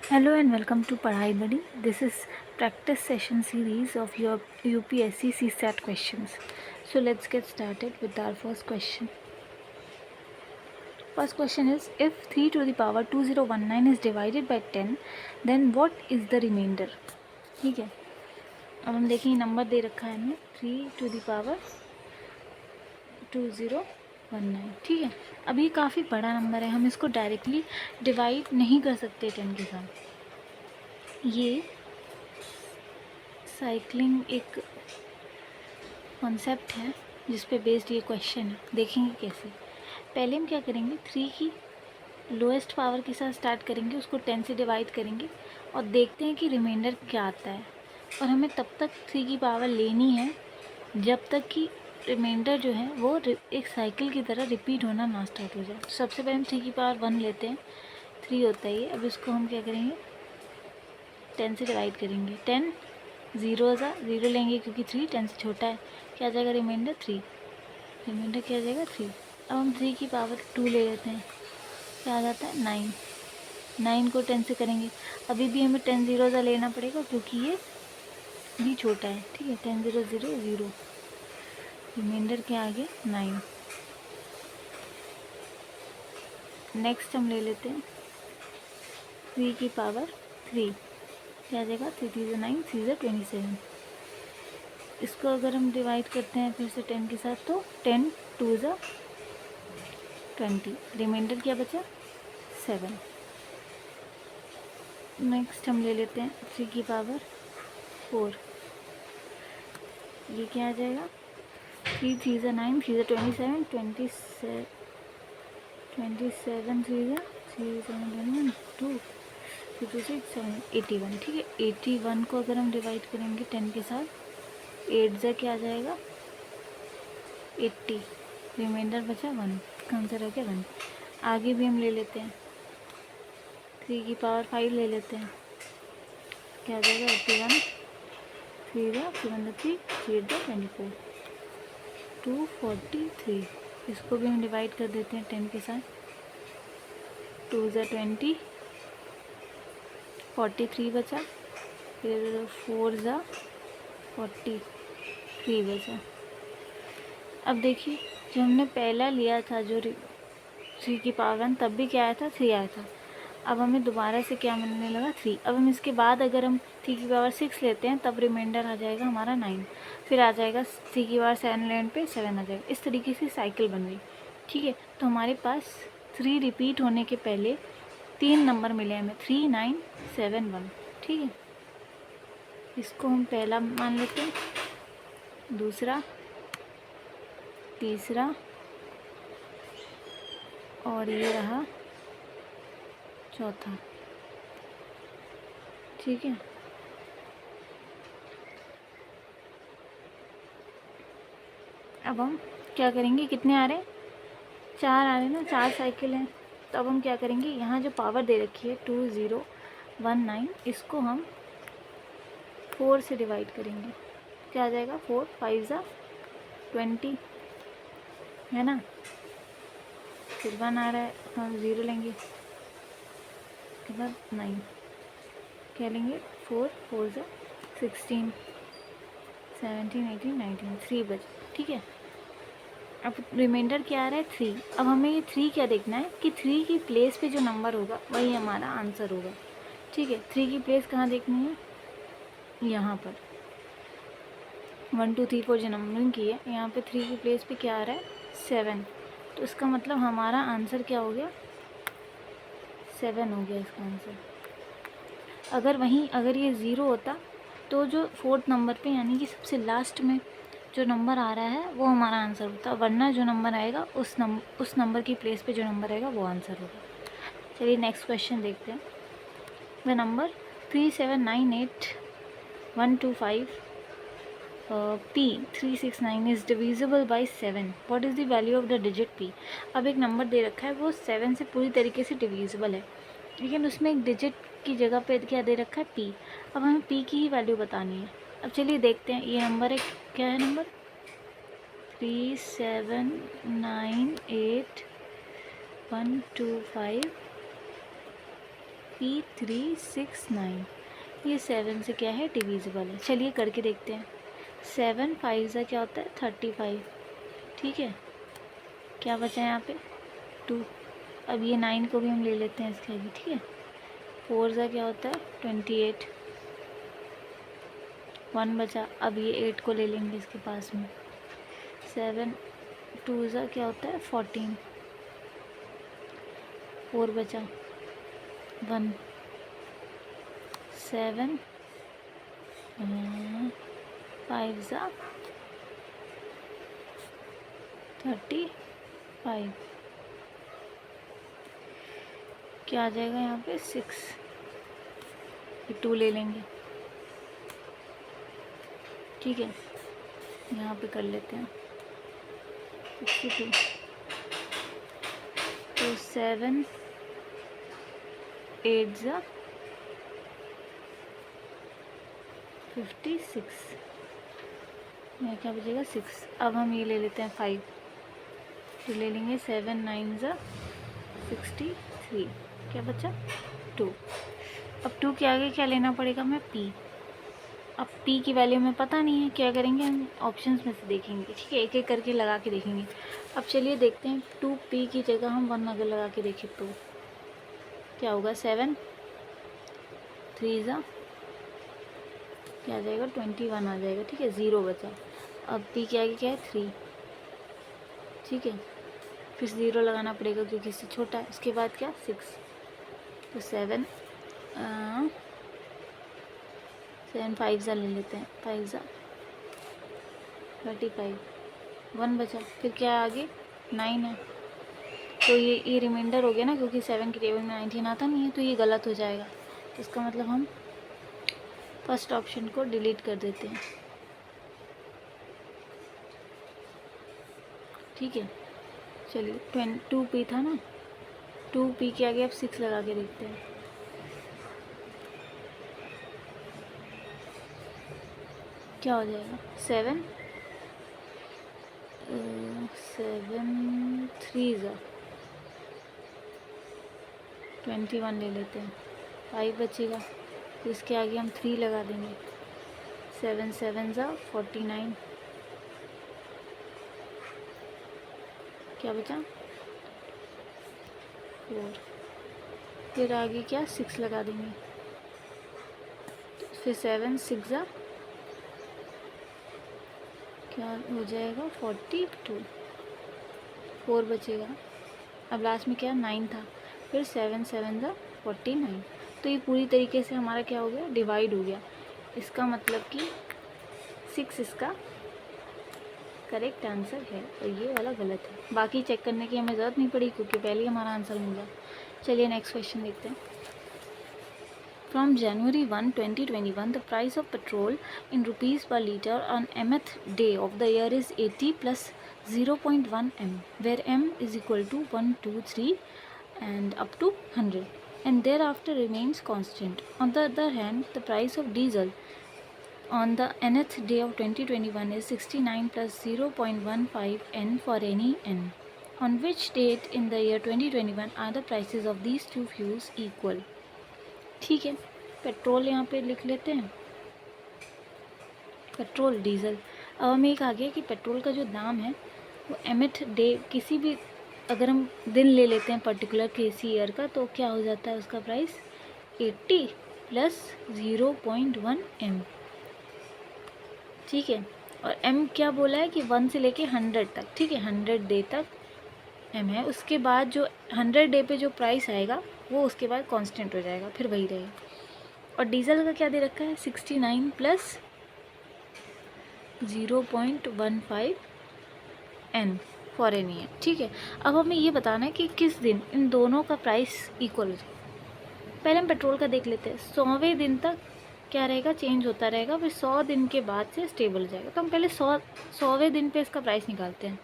Hello and welcome to Padhai Buddy. This is practice session series of your UPSC CSAT questions. So let's get started with our first question. First question is, if 3 to the power 2019 is divided by 10, then what is the remainder? ठीक है, अब हम देखेंगे number दे रखा है हमें 3 to the power 2019. ठीक है, अब ये काफ़ी बड़ा नंबर है, हम इसको डायरेक्टली डिवाइड नहीं कर सकते 10 के साथ. ये साइक्लिंग एक कॉन्सेप्ट है जिस पे बेस्ड ये क्वेश्चन है. देखेंगे कैसे. पहले हम क्या करेंगे, 3 की लोएस्ट पावर के साथ स्टार्ट करेंगे, उसको 10 से डिवाइड करेंगे और देखते हैं कि रिमाइंडर क्या आता है. और हमें तब तक 3 की पावर लेनी है जब तक कि रिमाइंडर जो है वो एक साइकिल की तरह रिपीट होना ना स्टार्ट हो जाए. तो सबसे पहले हम 3 की पावर 1 लेते हैं, 3 होता है ये. अब इसको हम क्या करेंगे, 10 से डिवाइड करेंगे. 10 ज़ीरो लेंगे क्योंकि 3 10 से छोटा है. क्या आ जाएगा रिमाइंडर 3. रिमाइंडर क्या आ जाएगा 3. अब हम 3 की पावर 2 ले लेते हैं. क्या आ जाता है 9. 9 को 10 से करेंगे. अभी भी हमें 10 ज़ीरो लेना पड़ेगा क्योंकि ये भी छोटा है. ठीक है, 10 ज़ीरो ज़ीरो. रिमाइंडर क्या आ गया 9. नेक्स्ट हम ले लेते हैं 3 की पावर 3. क्या आ जाएगा 3 3 9 3 27. इसको अगर हम डिवाइड करते हैं फिर से 10 के साथ तो 10 2 20. रिमाइंडर क्या बचा 7. नेक्स्ट हम ले लेते हैं 3 की पावर 4. ये क्या आ जाएगा 3 3 9 3 27 27 27 3 7 2 2 6 7 81. ठीक है, 81 को अगर हम डिवाइड करेंगे 10 के साथ, 8 से क्या आ जाएगा 80. रिमाइंडर बचा 1. आंसर आ गया 1. आगे भी हम ले लेते हैं 3 की पावर 5 ले लेते हैं. क्या आ जाएगा 81. 3 3 3 24 243. इसको भी हम डिवाइड कर देते हैं 10 के साथ. 2 20 43 बचा. फिर 4 43 बचा. अब देखिए, जो हमने पहला लिया था जो 3 की पावर 1, तब भी क्या आया था 3 आया था. अब हमें दोबारा से क्या मिलने लगा 3. अब हम इसके बाद अगर हम 3 की पावर 6 लेते हैं तब रिमाइंडर आ जाएगा हमारा 9. फिर आ जाएगा 3 की पावर 7 लेने पे 7 आ जाएगा. इस तरीके से साइकिल बन गई. ठीक है, तो हमारे पास 3 रिपीट होने के पहले 3 नंबर मिले हमें 3 9 7 1. ठीक है, इसको हम पहला मान लेते हैं, दूसरा, तीसरा और ये रहा चौथा. ठीक है, अब हम क्या करेंगे, कितने आ रहे हैं 4 आ रहे हैं ना, 4 साइकिल हैं. तो अब हम क्या करेंगे, यहाँ जो पावर दे रखी है 2019, इसको हम 4 से डिवाइड करेंगे. क्या आ जाएगा 4 5 20 है ना. फिर 1 आ रहा है, हम 0 लेंगे. उसके बाद 9. क्या लेंगे 4 4 16 17 18 19 3 बचे. ठीक है, अब रिमाइंडर क्या आ रहा है 3. अब हमें ये 3 क्या देखना है कि 3 की प्लेस पे जो नंबर होगा वही हमारा आंसर होगा. ठीक है, 3 की प्लेस कहाँ देखनी है, यहाँ पर 1 2 3 4 जो नंबरिंग की है, यहाँ पे 3 की प्लेस पे क्या आ रहा है 7. तो इसका मतलब हमारा आंसर क्या हो गया 7 हो गया इसका आंसर. अगर ये 0 होता तो जो 4th नंबर पे यानी कि सबसे लास्ट में जो नंबर आ रहा है वो हमारा आंसर होता, वरना जो नंबर आएगा उस नंबर की प्लेस पे जो नंबर आएगा वो आंसर होगा. चलिए नेक्स्ट क्वेश्चन देखते हैं. The number 3798125 P369 is divisible by 7. What is the value of the digit P. अब एक नंबर दे रखा है वो 7 से पूरी तरीके से डिविजिबल है, लेकिन उसमें एक डिजिट की जगह पे क्या दे रखा है P. अब हमें P की ही वैल्यू बतानी है. अब चलिए देखते हैं. ये नंबर है, क्या है नंबर 3798125 P369, ये 7 से क्या है डिविजिबल है। चलिए करके देखते हैं। 7 5 ज़ा क्या होता है 35, ठीक है। क्या बचा है यहाँ पे 2। अब ये 9 को भी हम ले लेते हैं इसके आगे, ठीक है। 4 ज़ा क्या होता है 28, 1 बचा। अब ये 8 को ले लेंगे इसके पास में। 7 2 ज़ा क्या होता है 14, 4 बचा 1। 7 5 ज़ा 35, क्या आ जाएगा यहाँ पे 6। ये 2 ले लेंगे, ठीक है। यहाँ पे कर लेते हैं 62। तो 7 8 ज़ा 56, यहाँ क्या बचेगा 6। अब हम ये ले लेते हैं 5, तो ले लेंगे 7 9 ज़ा 63, क्या बचा 2। अब 2 के आगे क्या लेना पड़ेगा हमें P। अब P की वैल्यू हमें पता नहीं है, क्या करेंगे हम ऑप्शंस में से देखेंगे, ठीक है। एक एक करके लगा के देखेंगे। अब चलिए देखते हैं 2P की जगह हम 1 अगर लगा के देखें तो क्या होगा। 7 3 ज़ा क्या आ जाएगा 21 आ जाएगा, ठीक है। 0 बचा। अब P के आगे क्या है 3, ठीक है। फिर 0 लगाना पड़ेगा क्योंकि इससे छोटा है। उसके बाद क्या 6, तो 7 5 ज़ा ले लेते हैं। 5 ज़ा 35, 1 बचा। फिर क्या है आगे 9 है, तो ये रिमाइंडर हो गया ना, क्योंकि 7 की टेबल में 19 आता नहीं है, तो ये गलत हो जाएगा। तो इसका मतलब हम फर्स्ट ऑप्शन को डिलीट कर देते हैं, ठीक है। चलिए 2P था ना, 2P के आगे अब 6 लगा के देखते हैं। क्या हो जाएगा 7 3 ज़ा 21 ले लेते हैं। 5 बचेगा, तो इसके आगे हम 3 लगा देंगे। 7 7 ज़ा 49, क्या बचा 4। फिर आगे क्या 6 लगा देंगे। फिर 7 6 ज़ा क्या हो जाएगा 42, 4 बचेगा। अब लास्ट में क्या 9 था। फिर 7 7 ज़ा 49, तो ये पूरी तरीके से हमारा क्या हो गया डिवाइड हो गया। इसका मतलब कि 6 इसका करेक्ट आंसर है और ये वाला गलत है। बाकी चेक करने की हमें ज़रूरत नहीं पड़ी क्योंकि पहले ही हमारा आंसर मिल गया। चलिए नेक्स्ट क्वेश्चन देखते हैं। From January 1, 2021, the price of petrol in rupees per liter on mth day of the year is 80 plus 0.1 m, where m is equal to 1, 2, 3 and up to 100, and thereafter remains constant. On the other hand, the price of diesel on the nth day of 2021 is 69 plus 0.15 n for any n. On which date in the year 2021 are the prices of these two fuels equal? ठीक है, petrol यहाँ पे लिख लेते हैं, petrol diesel. अब हमें एक आ गया कि पेट्रोल का जो दाम है वो एमिथ डे, किसी भी अगर हम दिन ले लेते हैं पर्टिकुलर किसी ईयर का, तो क्या हो जाता है उसका प्राइस 80 प्लस 0.1 m, ठीक है। और m क्या बोला है कि 1 से लेके 100 तक, ठीक है। 100 डे तक m है। उसके बाद जो 100 डे पे जो प्राइस आएगा वो उसके बाद कांस्टेंट हो जाएगा, फिर वही रहेगा। और डीजल का क्या दे रखा है 69 प्लस 0.15 n फॉर एनी है, ठीक है। अब हमें ये बताना है कि किस दिन इन दोनों का प्राइस इक्वल हो जाए। पहले हम पेट्रोल का देख लेते हैं। 100वें दिन तक क्या रहेगा चेंज होता रहेगा, फिर 100 दिन के बाद से स्टेबल हो जाएगा। तो हम पहले 100वें दिन पे इसका प्राइस निकालते हैं।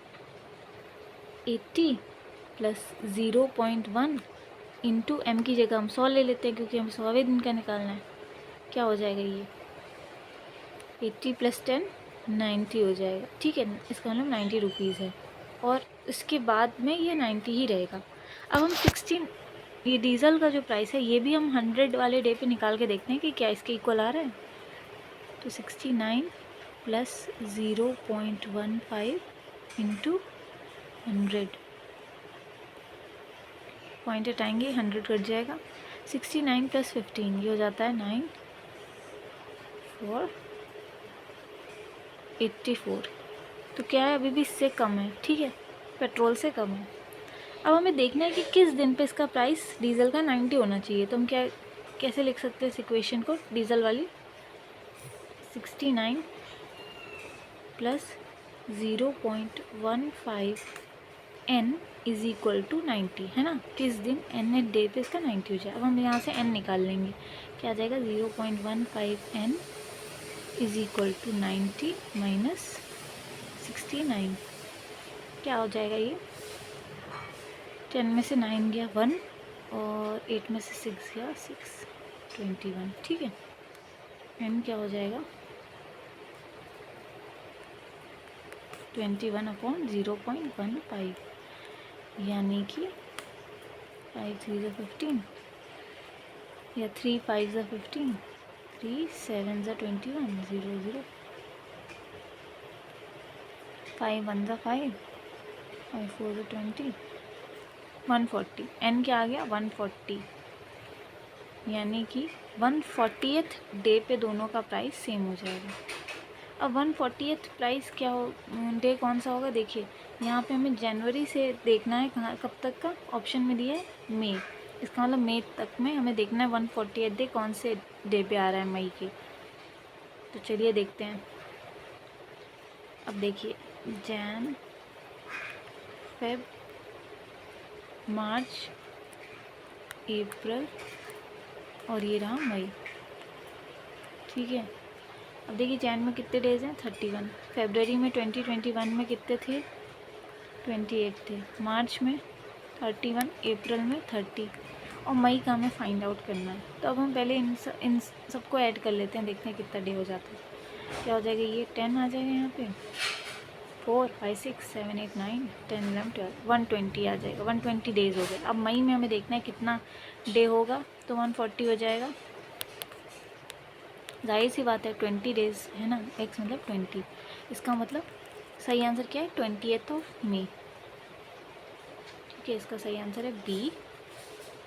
80 प्लस 0.1 इंटू एम की जगह हम 100 ले लेते हैं क्योंकि हम 100वें दिन का निकालना है। क्या हो जाएगा ये 80 प्लस 10 90 हो जाएगा, ठीक है। इसका मतलब 90 रुपीज़ है और इसके बाद में ये 90 ही रहेगा। अब हम ये डीजल का जो प्राइस है ये भी हम 100 वाले डे पे निकाल के देखते हैं कि क्या इसके इक्वल आ रहा है। तो 69 प्लस 0.15 इंटू 100, पॉइंट हटाएंगे 100 कट जाएगा। 69 प्लस 15 ये हो जाता है 9 4 84। तो क्या है, अभी भी इससे कम है, ठीक है, पेट्रोल से कम है। अब हमें देखना है कि किस दिन पे इसका प्राइस डीजल का 90 होना चाहिए। तो हम कैसे लिख सकते हैं इस इक्वेशन को, डीजल वाली। 69 plus 0.15 n is equal to 90, है ना। किस दिन n डे पे इसका 90 हो जाए। अब हम यहाँ से n निकाल लेंगे, क्या आ जाएगा 0.15 n is equal to 90 minus 69। क्या हो जाएगा ये, 10 में से 9 गया 1 और 8 में से 6 गया 6, 21, ठीक है। n क्या हो जाएगा 21/0.15, यानी कि 5 3 15 या 3 5 15, 3 7 21, 0 0, 5 1 5, 5 4 20, 140। n क्या आ गया 140, यानी कि 140th डे पे दोनों का प्राइस सेम हो जाएगा। अब 140th प्राइस क्या हो, डे कौन सा होगा, देखिए यहाँ पे हमें जनवरी से देखना है, कहाँ कब तक का ऑप्शन में दिया है, मई। इसका मतलब मई तक में हमें देखना है 140th डे कौन से डे पे आ रहा है मई के। तो चलिए देखते हैं। अब देखिए जैन फेब मार्च अप्रैल और ये रहा मई, ठीक है। अब देखिए जैन में कितने डेज़ हैं 31, फरवरी में 2021 में कितने थे 28 थे, मार्च में 31, अप्रैल में 30 और मई का हमें फाइंड आउट करना है। तो अब हम पहले इन सबको ऐड कर लेते हैं, देखते हैं कितना डे हो जाता है। क्या हो जाएगा, ये 10 आ जाएगा यहाँ पे, 4 5 6 7 8 9 10 11 12, 120 आ जाएगा, 120 डेज़ हो गए। अब मई में हमें देखना है कितना डे होगा, तो 140 हो जाएगा। जाहिर सी बात है 20 डेज़ है ना, x मतलब 20, इसका मतलब सही आंसर क्या है 20th मई, ठीक है। इसका सही आंसर है बी,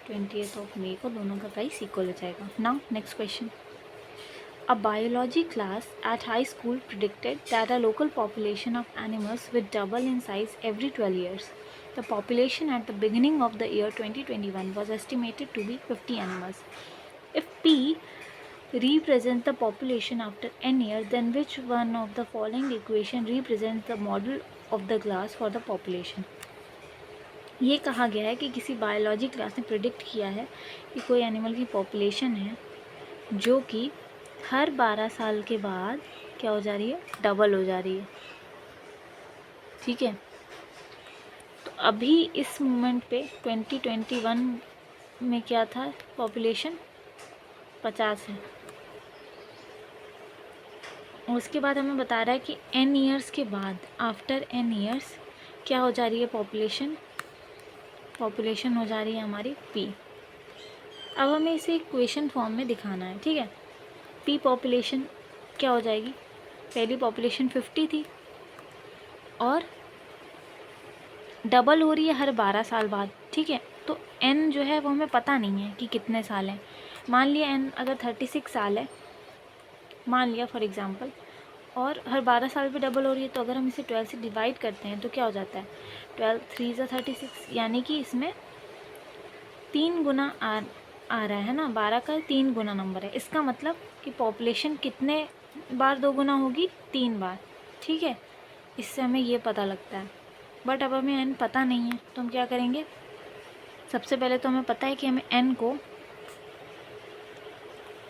20th मई को दोनों का प्राइस इक्वल हो जाएगा। Now next question. A biology class at high school predicted that a local population of animals would double in size every 12 years. The population at the beginning of the year 2021 was estimated to be 50 animals. If P represents the population after n years, then which one of the following equation represents the model of the class for the population? ये कहा गया है कि किसी biology class ने predict किया है कि कोई एनिमल की पॉपुलेशन है जो कि हर 12 साल के बाद क्या हो जा रही है, डबल हो जा रही है, ठीक है। तो अभी इस मोमेंट पे 2021 में क्या था, पॉपुलेशन 50 है। और उसके बाद हमें बता रहा है कि n ईयर्स के बाद, आफ्टर n ईयर्स क्या हो जा रही है, पॉपुलेशन हो जा रही है हमारी p। अब हमें इसे इक्वेशन फॉर्म में दिखाना है, ठीक है। p पॉपुलेशन क्या हो जाएगी, पहली पॉपुलेशन 50 थी और डबल हो रही है हर 12 साल बाद, ठीक है। तो n जो है वो हमें पता नहीं है कि कितने साल हैं। मान लिया n अगर 36 साल है, मान लिया फॉर एग्ज़ाम्पल, और हर 12 साल पे डबल हो रही है, तो अगर हम इसे 12 से डिवाइड करते हैं तो क्या हो जाता है, 12 3 36, यानी कि इसमें 3 गुना आ रहा है ना, 12 का 3 गुना नंबर है। इसका मतलब कि पॉपुलेशन कितने बार 2 गुना होगी, 3 बार, ठीक है। इससे हमें ये पता लगता है। बट अब हमें n पता नहीं है, तो हम क्या करेंगे, सबसे पहले तो हमें पता है कि हमें n को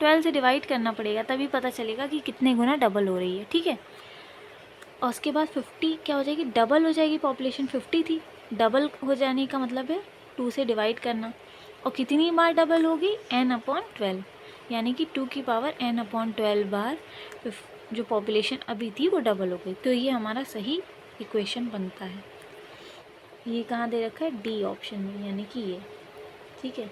12 से डिवाइड करना पड़ेगा, तभी पता चलेगा कि कितने गुना डबल हो रही है, ठीक है। और उसके बाद 50 क्या हो जाएगी, डबल हो जाएगी, पॉपुलेशन 50 थी, डबल हो जाने का मतलब है 2 से डिवाइड करना। और कितनी बार डबल होगी, n/12, यानी कि 2 की पावर n/12 बार जो पॉपुलेशन अभी थी वो डबल हो गई। तो ये हमारा सही इक्वेशन बनता है। ये कहाँ दे रखा है, डी ऑप्शन में, यानी कि ये, ठीक है। ठीक है,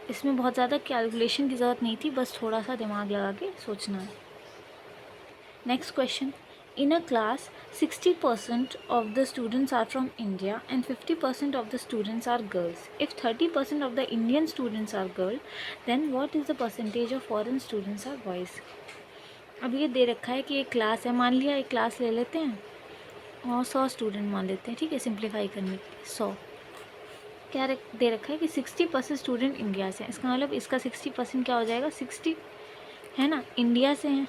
इसमें बहुत ज़्यादा कैलकुलेशन की ज़रूरत नहीं थी, बस थोड़ा सा दिमाग लगा के सोचना है। Next question, in a class 60% of the students are from India and 50% of the students are girls. If 30% of the Indian students are girls, then what is the percentage of foreign students are boys? अब ये दे रखा है कि एक class है, मान लिया एक क्लास ले लेते हैं और 100 स्टूडेंट मान लेते हैं, ठीक है, सिंप्लीफाई करने के लिए 100। क्या दे रखा है कि 60% स्टूडेंट इंडिया से हैं, इसका मतलब इसका 60% क्या हो जाएगा, 60 है ना, इंडिया से हैं,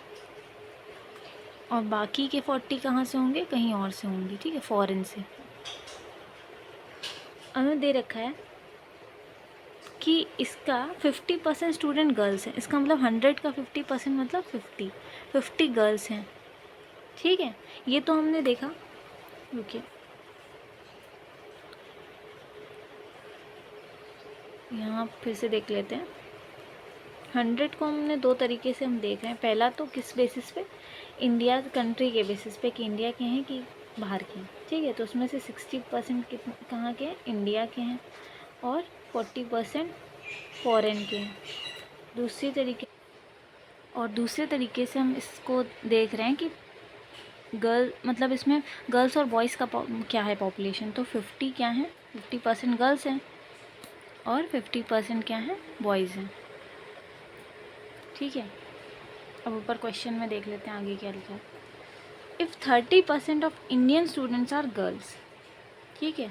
और बाकी के 40 कहाँ से होंगे, कहीं और से होंगे, ठीक है, फॉरेन से। हमें दे रखा है कि इसका 50% स्टूडेंट गर्ल्स हैं, इसका मतलब 100 का 50% मतलब 50 गर्ल्स हैं, ठीक है। ये तो हमने देखा, रुकिए यहाँ फिर से देख लेते हैं। 100 को हमने दो तरीके से हम देख रहे हैं। पहला तो किस बेसिस पे, इंडिया कंट्री के बेसिस पे कि इंडिया के हैं कि बाहर के हैं, ठीक है। तो उसमें से 60% कितने कहाँ के हैं, इंडिया के हैं, और 40% फॉरेन के हैं। दूसरे तरीके से हम इसको देख रहे हैं कि गर्ल मतलब इसमें गर्ल्स और बॉयज़ का क्या है पॉपुलेशन, तो 50 क्या है, 50% गर्ल्स हैं और 50% क्या है, बॉयज़ हैं, ठीक है। अब ऊपर क्वेश्चन में देख लेते हैं आगे क्या लिखा है। If 30% of Indian students are girls, ठीक है,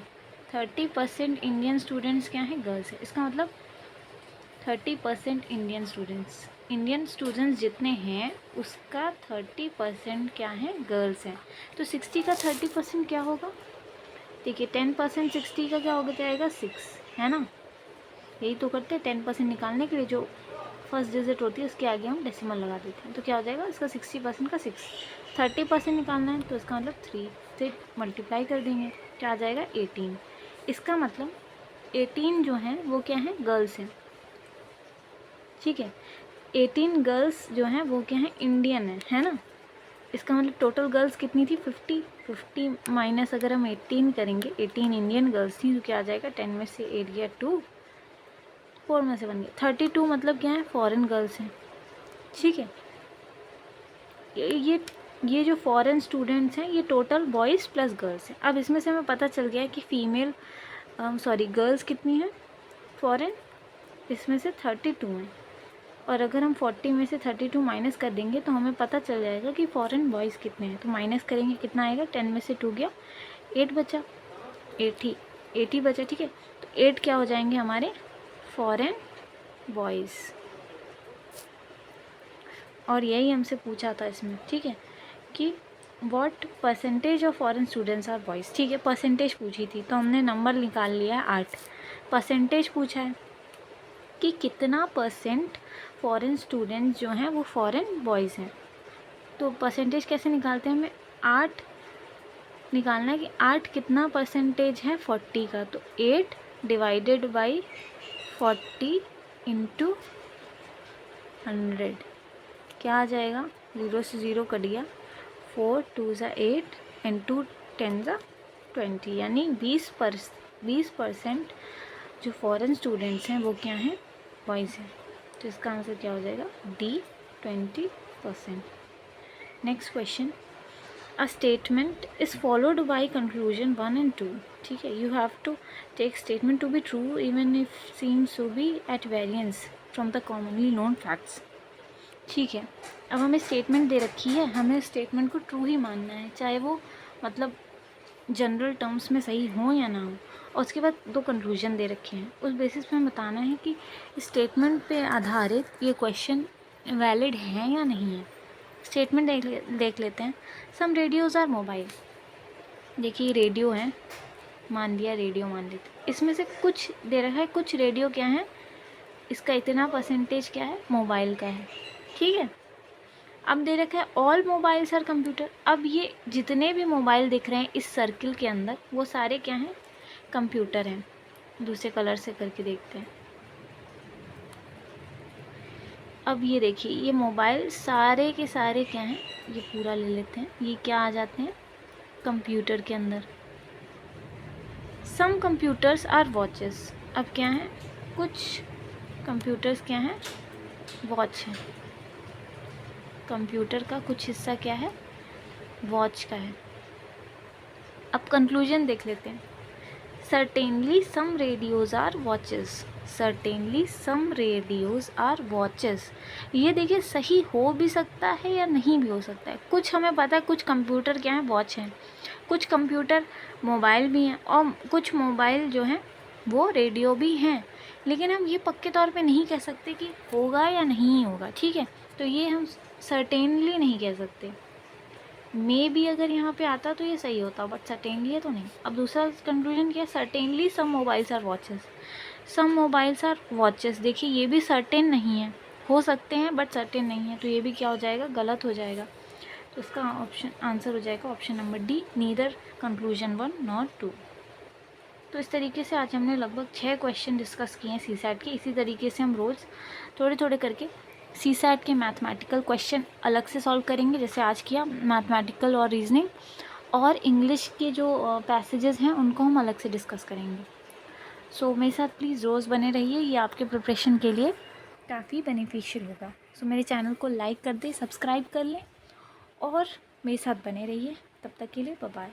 30% इंडियन स्टूडेंट्स क्या हैं, गर्ल्स है। इसका मतलब 30% इंडियन स्टूडेंट्स जितने हैं उसका 30% क्या है, गर्ल्स हैं। तो 60 का 30% क्या होगा, देखिए 10% 60 का क्या हो जाएगा, 6, है ना। यही तो करते हैं, 10% निकालने के लिए जो फर्स्ट डिजिट होती है उसके आगे हम डेसिमल लगा देते हैं, तो क्या हो जाएगा, इसका 60% का 6। 30% निकालना है तो इसका मतलब 3 से मल्टीप्लाई कर देंगे, क्या आ जाएगा, 18। इसका मतलब 18 जो हैं वो क्या हैं, गर्ल्स हैं, ठीक है। 18 गर्ल्स जो हैं वो क्या हैं, इंडियन है ना। इसका मतलब टोटल गर्ल्स कितनी थी, 50 माइनस अगर हम 18 करेंगे, 18 इंडियन गर्ल्स थी, तो क्या आ जाएगा, 10 में से 8 गया 2, 4 में से 1 गया 32, मतलब क्या है, फॉरेन गर्ल्स हैं, ठीक है। ये जो फॉरेन स्टूडेंट्स हैं ये टोटल बॉयज़ प्लस गर्ल्स हैं। अब इसमें से हमें पता चल गया है कि गर्ल्स कितनी हैं फॉरेन, इसमें से 32 हैं, और अगर हम 40 में से 32 माइनस कर देंगे तो हमें पता चल जाएगा कि फॉरेन बॉयज़ कितने हैं। तो माइनस करेंगे कितना आएगा, 10 में से 2 गया 8 बचा, 80 बचा, ठीक है। तो 8 क्या हो जाएंगे हमारे फॉरेन बॉयज़, और यही हमसे पूछा था इसमें, ठीक है, कि what percentage of foreign students are boys, ठीक है। परसेंटेज पूछी थी तो हमने नंबर निकाल लिया है 8। परसेंटेज पूछा है कि कितना परसेंट फॉरेन स्टूडेंट्स जो हैं वो फॉरेन बॉयज़ हैं। तो परसेंटेज कैसे निकालते हैं, हमें 8 निकालना है कि 8 कितना परसेंटेज है 40 का, तो 8 डिवाइडेड बाई 40 इंटू 100 क्या आ जाएगा, 0 से 0 कट गया, 4 2 ज़ा 8 एंड 2 10 ज़ा 20, यानी 20% जो फॉरेन स्टूडेंट्स हैं वो क्या हैं, बॉयज़ हैं। तो इसका आंसर क्या हो जाएगा, D 20%। Next question, a statement is followed by conclusion 1 and 2, ठीक है। You have to take statement to be true even if seems to be at variance from the commonly known facts, ठीक है। अब हमें statement दे रखी है, हमें statement को ट्रू ही मानना है, चाहे वो मतलब जनरल टर्म्स में सही हो या ना हो। और उसके बाद 2 कंक्लूजन दे रखे हैं, उस बेसिस पे हमें बताना है कि स्टेटमेंट पे आधारित ये क्वेश्चन वैलिड है या नहीं है। स्टेटमेंट देख लेते हैं। सम रेडियोज़ आर मोबाइल, देखिए रेडियो है, मान लिया रेडियो मान लेते, इसमें से कुछ दे रखा है, कुछ रेडियो क्या है, इसका इतना परसेंटेज क्या है, मोबाइल का है, ठीक है। अब दे रखा है ऑल मोबाइल्स आर कंप्यूटर, अब ये जितने भी मोबाइल दिख रहे हैं इस सर्किल के अंदर वो सारे क्या हैं, कंप्यूटर हैं। दूसरे कलर से करके देखते हैं। अब ये देखिए ये मोबाइल सारे के सारे क्या हैं, ये पूरा ले लेते हैं, ये क्या आ जाते हैं, कंप्यूटर के अंदर। सम कंप्यूटर्स आर वॉचेस, अब क्या है, कुछ कंप्यूटर्स क्या हैं, वॉच हैं। कंप्यूटर का कुछ हिस्सा क्या है, वॉच का है। अब कंक्लूजन देख लेते हैं। Certainly some radios are watches. Certainly some radios are watches. ये देखिए सही हो भी सकता है या नहीं भी हो सकता है। कुछ हमें पता है, कुछ कंप्यूटर क्या है, वॉच हैं। कुछ कंप्यूटर मोबाइल भी हैं और कुछ मोबाइल जो हैं वो रेडियो भी हैं। लेकिन हम ये पक्के तौर पे नहीं कह सकते कि होगा या नहीं होगा, ठीक है। तो ये हम सर्टेनली नहीं कह सकते। मे भी अगर यहाँ पे आता तो ये सही होता, बट सर्टेनली है तो नहीं। अब दूसरा कंक्लूजन क्या है, certainly some mobiles are watches. Some mobiles are watches, देखिए ये भी सर्टेन नहीं है, हो सकते हैं बट सर्टेन नहीं है, तो ये भी क्या हो जाएगा, गलत हो जाएगा। तो इसका ऑप्शन आंसर हो जाएगा option number D, neither conclusion 1 not 2। तो इस तरीके से आज हमने लगभग 6 क्वेश्चन डिस्कस किए हैं सीसैट के। इसी तरीके से हम रोज़ थोड़े थोड़े करके सीसैट के मैथमेटिकल क्वेश्चन अलग से सॉल्व करेंगे, जैसे आज किया मैथमेटिकल और रीजनिंग, और इंग्लिश के जो पैसेजेस हैं उनको हम अलग से डिस्कस करेंगे। सो मेरे साथ प्लीज़ रोज़ बने रहिए, ये आपके प्रिपरेशन के लिए काफ़ी बेनिफिशियल होगा। सो मेरे चैनल को लाइक कर दें, सब्सक्राइब कर लें और मेरे साथ बने रहिए। तब तक के लिए बाय बाय।